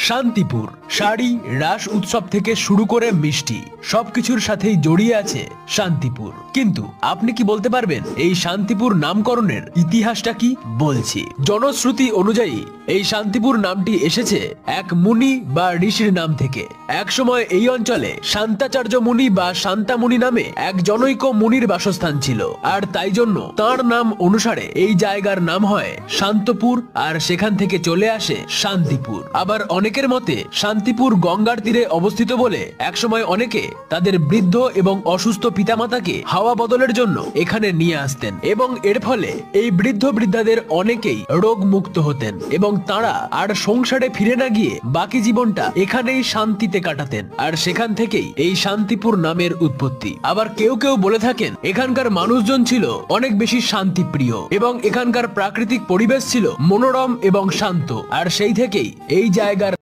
শান্তিপুর শাড়ি রাস উৎসব থেকে শুরু করে মিষ্টি সবকিছুর সাথেই জড়িয়ে আছে শান্তিপুর। কিন্তু আপনি কি বলতে পারবেন এই শান্তিপুর নামকরণের ইতিহাসটা কি? বলছি। জনশ্রুতি অনুযায়ী এই শান্তিপুর নামটি এসেছে এক মুনি বা ঋষির নাম থেকে। এক সময় এই অঞ্চলে শান্তাচার্য মুনি বা শান্তামুনি নামে এক জনৈক মুনির বাসস্থান ছিল, আর তাই জন্য তার নাম অনুসারে এই জায়গার নাম হয় শান্তপুর, আর সেখান থেকে চলে আসে শান্তিপুর। আবার অনেকের মতে শান্তিপুর গঙ্গার তীরে অবস্থিত বলে একসময় অনেকে তাদের বৃদ্ধ এবং অসুস্থ পিতামাতাকে হাওয়া বদলের জন্য এখানে নিয়ে আসতেন, এবং এর ফলে এই বৃদ্ধ বৃদ্ধাদের অনেকেই রোগ মুক্ত হতেন এবং তারা আর সংসারে ফিরে না গিয়ে বাকি জীবনটা এখানেই শান্তিতে কাটাতেন। আর সেখান থেকেই এই শান্তিপুর নামের উৎপত্তি। আবার কেউ কেউ বলে থাকেন এখানকার মানুষজন ছিল অনেক বেশি শান্তিপ্রিয় এবং এখানকার প্রাকৃতিক পরিবেশ ছিল মনোরম এবং শান্ত, আর সেই থেকেই এই জায়গার